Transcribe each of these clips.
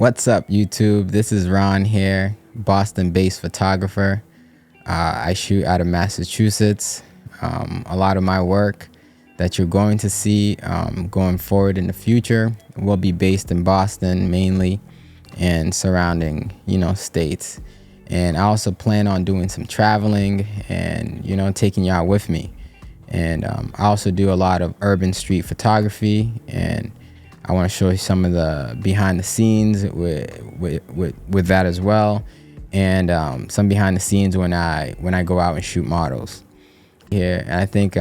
What's up, YouTube? This is Ron here, Boston-based photographer. I shoot out of Massachusetts. A lot of my work that you're going to see going forward in the future will be based in Boston mainly and surrounding, states. And I also plan on doing some traveling and, taking y'all with me. And I also do a lot of urban street photography, and I want to show you some of the behind the scenes with that as well, and some behind the scenes when I go out and shoot models here. And I think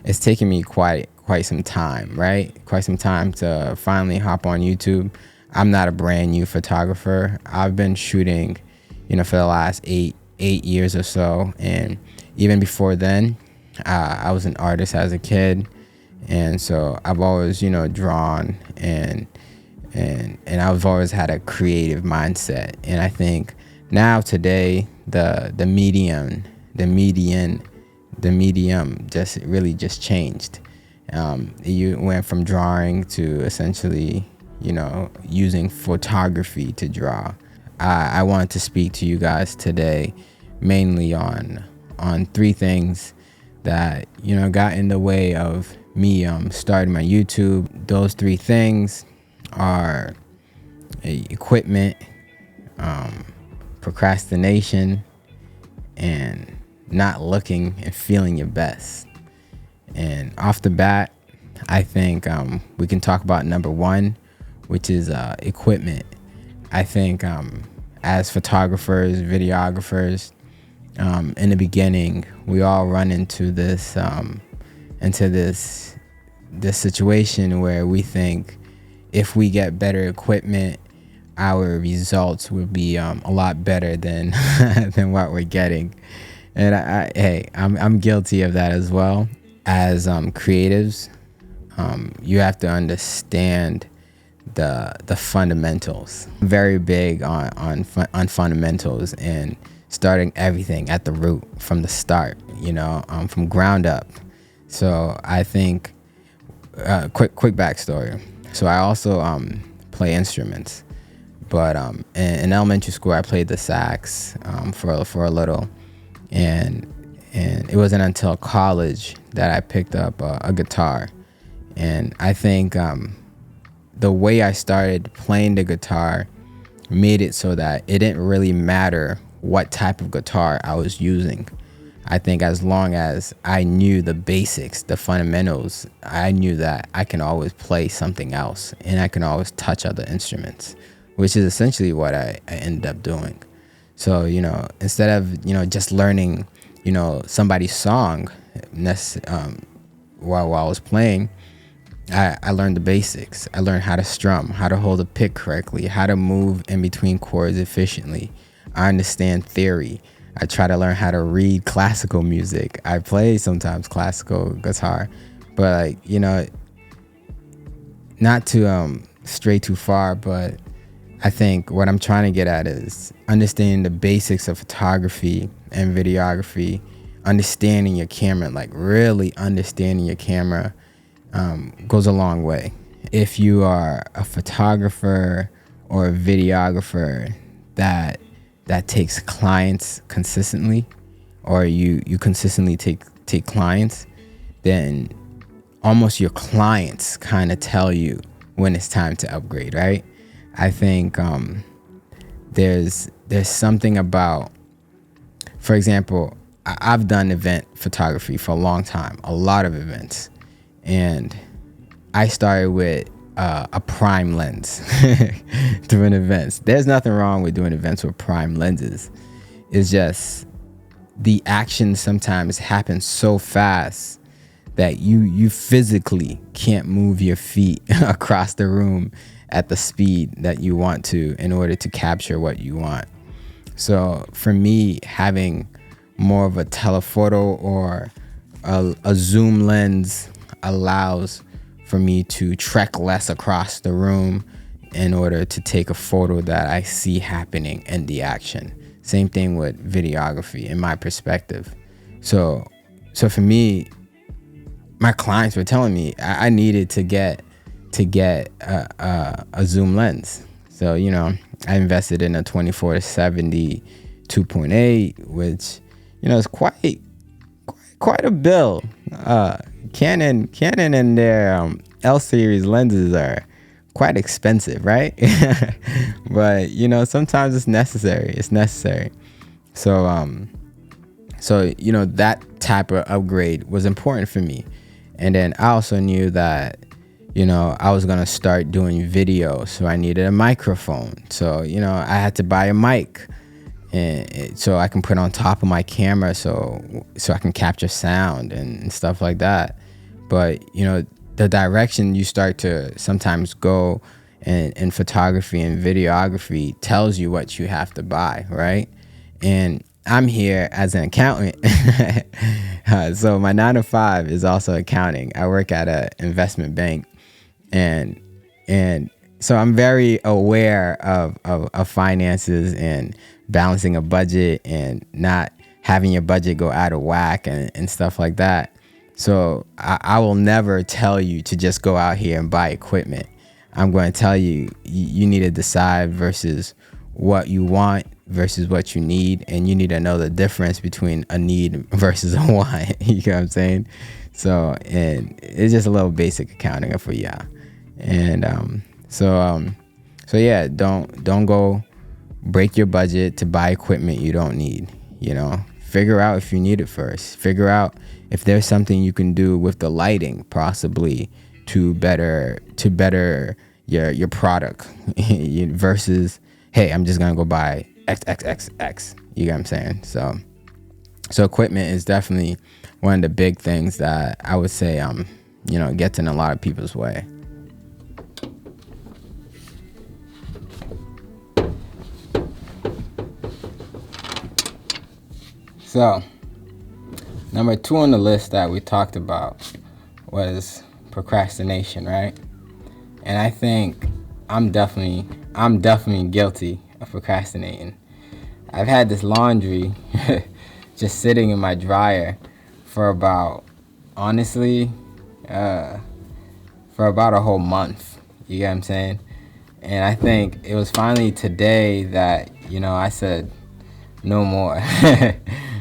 it's taken me quite some time, right? Quite some time to finally hop on YouTube. I'm not a brand new photographer. I've been shooting, for the last eight years or so, and even before then, I was an artist as a kid. And so I've always, drawn and I've always had a creative mindset. And I think now today, the medium just changed. You went from drawing to essentially, using photography to draw. I wanted to speak to you guys today mainly on three things that, got in the way of me starting my YouTube. Those three things are equipment, procrastination, and not looking and feeling your best. And off the bat, I think we can talk about number one, which is equipment. I think as photographers, videographers, in the beginning, we all run into this situation where we think if we get better equipment, our results will be a lot better than than what we're getting. And I'm guilty of that as well. As creatives, you have to understand the fundamentals. I'm very big on fundamentals and starting everything at the root from the start, from ground up. So I think quick backstory. So I also play instruments, but in elementary school I played the sax for a little, and it wasn't until college that I picked up a guitar. And I think the way I started playing the guitar made it so that it didn't really matter what type of guitar I was using. I think as long as I knew the basics, the fundamentals, I knew that I can always play something else and I can always touch other instruments, which is essentially what I ended up doing. So, instead of, just learning, somebody's song while I was playing, I learned the basics. I learned how to strum, how to hold a pick correctly, how to move in between chords efficiently. I understand theory. I try to learn how to read classical music. I play sometimes classical guitar, but not to stray too far, but I think what I'm trying to get at is understanding the basics of photography and videography, understanding your camera, like really understanding your camera goes a long way. If you are a photographer or a videographer that takes clients consistently, or you consistently take clients, then almost your clients kind of tell you when it's time to upgrade, right? I think there's something about, for example, I've done event photography for a long time, a lot of events, and I started with a prime lens doing events. There's nothing wrong with doing events with prime lenses. It's just the action sometimes happens so fast that you physically can't move your feet across the room at the speed that you want to in order to capture what you want. So for me, having more of a telephoto or a zoom lens allows for me to trek less across the room in order to take a photo that I see happening in the action. Same thing with videography in my perspective. So for me, my clients were telling me I needed to get a zoom lens. So, I invested in a 24-70 2.8, which, is quite a bill. Canon and their L series lenses are quite expensive, right? But sometimes it's necessary. So that type of upgrade was important for me. And then I also knew that I was gonna start doing video, so I needed a microphone. So I had to buy a mic, and so I can put on top of my camera, so I can capture sound and stuff like that. But the direction you start to sometimes go in photography and videography tells you what you have to buy, right? And I'm here as an accountant. So my 9 to 5 is also accounting. I work at an investment bank, and so I'm very aware of finances and balancing a budget and not having your budget go out of whack and stuff like that. So I will never tell you to just go out here and buy equipment. I'm going to tell you, you need to decide versus what you want versus what you need, and you need to know the difference between a need versus a want. You know what I'm saying? So, and it's just a little basic accounting for y'all. And so yeah, don't go break your budget to buy equipment you don't need. Figure out if you need it first. Figure out if there's something you can do with the lighting, possibly to better your product versus, hey, I'm just gonna go buy XXXX. You get what I'm saying? So equipment is definitely one of the big things that I would say gets in a lot of people's way. So number 2 on the list that we talked about was procrastination, right? And I think I'm definitely guilty of procrastinating. I've had this laundry just sitting in my dryer for about a whole month. You get what I'm saying? And I think it was finally today that, I said, no more.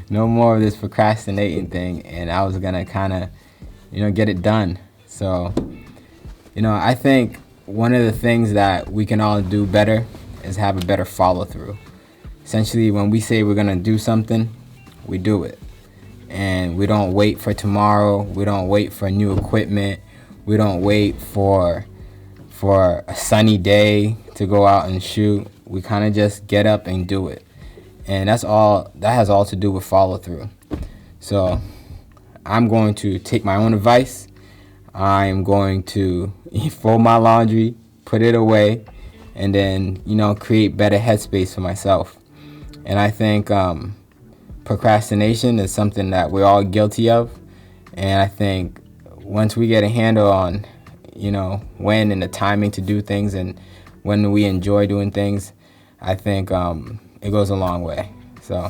No more of this procrastinating thing. And I was going to kind of, get it done. So, I think one of the things that we can all do better is have a better follow through. Essentially, when we say we're going to do something, we do it. And we don't wait for tomorrow. We don't wait for new equipment. We don't wait for a sunny day to go out and shoot. We kind of just get up and do it. And that has all to do with follow through. So I'm going to take my own advice. I'm going to fold my laundry, put it away, and then, create better headspace for myself. And I think procrastination is something that we're all guilty of. And I think once we get a handle on, when and the timing to do things and when we enjoy doing things, I think it goes a long way. So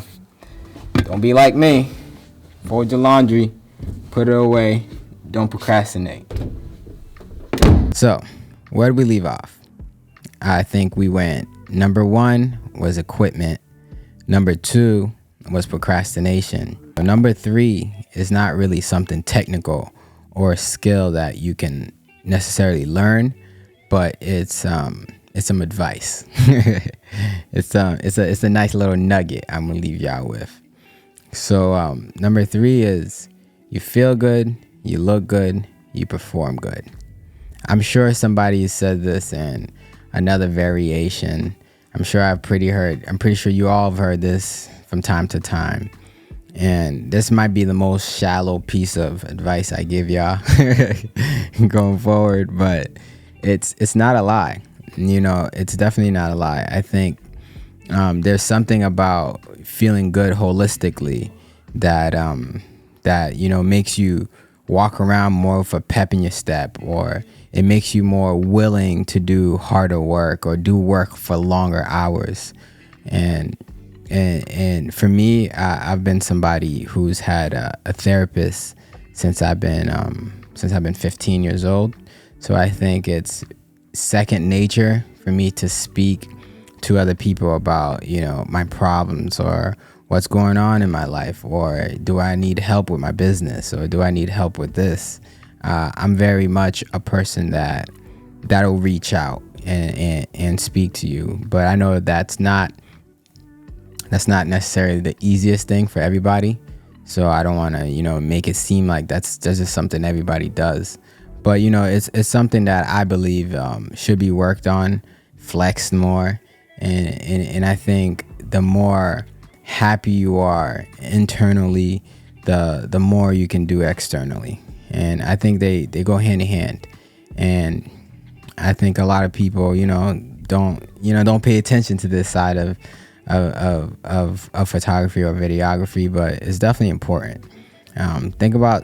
don't be like me. Fold your laundry, put it away, don't procrastinate. So where did we leave off? I think we went, number 1 was equipment. Number 2 was procrastination. But number 3 is not really something technical or a skill that you can necessarily learn, but it's some advice. It's a nice little nugget I'm gonna leave y'all with. So number 3 is you feel good, you look good, you perform good. I'm sure somebody said this in another variation. I'm pretty sure you all have heard this from time to time. And this might be the most shallow piece of advice I give y'all going forward, but it's not a lie. It's definitely not a lie. I think there's something about feeling good holistically that makes you walk around more with a pep in your step, or it makes you more willing to do harder work or do work for longer hours. And for me, I've been somebody who's had a therapist since I've been 15 years old. So I think it's second nature for me to speak to other people about, my problems or what's going on in my life, or do I need help with my business, or do I need help with this. I'm very much a person that'll reach out and speak to you, but I know that's not necessarily the easiest thing for everybody. So I don't want to, make it seem like that's just something everybody does. But, it's something that I believe should be worked on, flexed more. And I think the more happy you are internally, the more you can do externally. And I think they go hand in hand. And I think a lot of people, don't pay attention to this side of photography or videography, but it's definitely important. Think about,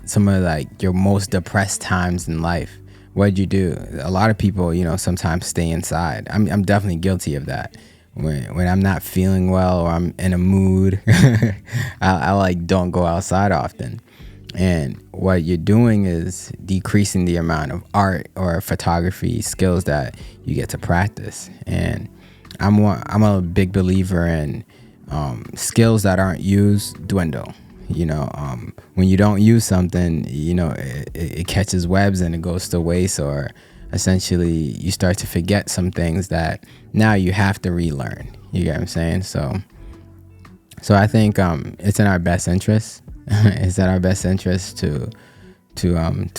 some of like your most depressed times in life. What'd you do? A lot of people, sometimes stay inside. I'm definitely guilty of that. When I'm not feeling well or I'm in a mood, I like don't go outside often. And what you're doing is decreasing the amount of art or photography skills that you get to practice. And I'm a big believer in skills that aren't used dwindle. When you don't use something, it catches webs and it goes to waste, or essentially you start to forget some things that now you have to relearn. You get what I'm saying? So I think it's in our best interest. It's in our best interest to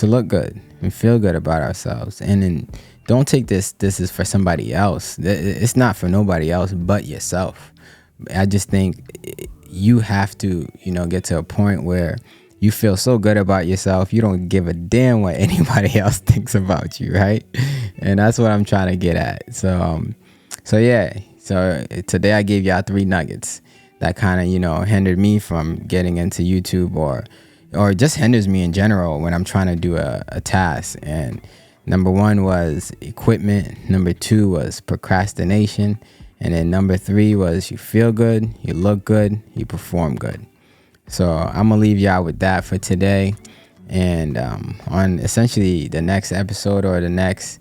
look good and feel good about ourselves. And then don't take this is for somebody else. It's not for nobody else but yourself. I just think you have to, get to a point where you feel so good about yourself, you don't give a damn what anybody else thinks about you, right? And that's what I'm trying to get at. So yeah. So today I gave y'all 3 nuggets that kind of, hindered me from getting into YouTube, or just hinders me in general when I'm trying to do a task. And number 1 was equipment. Number 2 was procrastination. And then number 3 was you feel good, you look good, you perform good. So I'm gonna leave y'all with that for today. And on essentially the next episode, or the next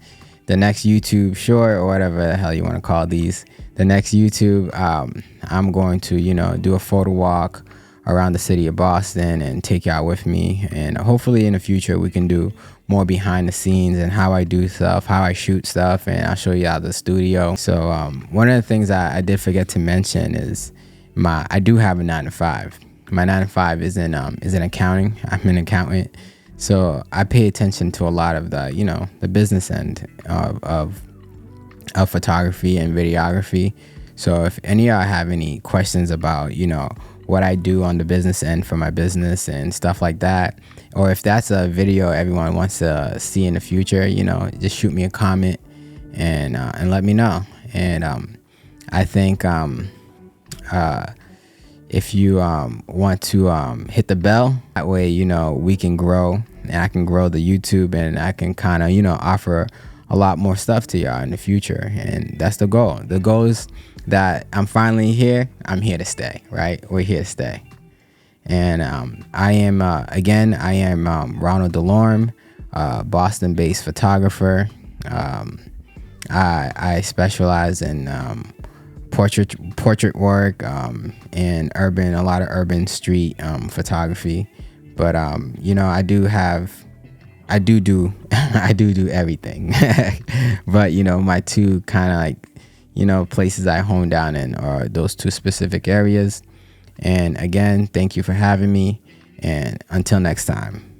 YouTube short, or whatever the hell you want to call these, the next YouTube, I'm going to do a photo walk around the city of Boston and take y'all with me. And hopefully in the future we can do more behind the scenes and how I do stuff, how I shoot stuff, and I'll show y'all the studio. So one of the things I did forget to mention is I do have a 9-to-5. My 9-to-5 is in accounting. I'm an accountant. So I pay attention to a lot of the business end of photography and videography. So if any of y'all have any questions about, what I do on the business end for my business and stuff like that, or if that's a video everyone wants to see in the future, just shoot me a comment and let me know. And I think if you want to hit the bell, that way we can grow, and I can grow the YouTube, and I can kind of offer a lot more stuff to y'all in the future. And that's the goal. The goal is that I'm finally here. I'm here to stay, right? We're here to stay. And I am Ronald Delorme, Boston-based photographer. I specialize in portrait work and a lot of urban street photography. But I do everything. But my 2 kind of like places I hone down in are those 2 specific areas. And again, thank you for having me, and until next time.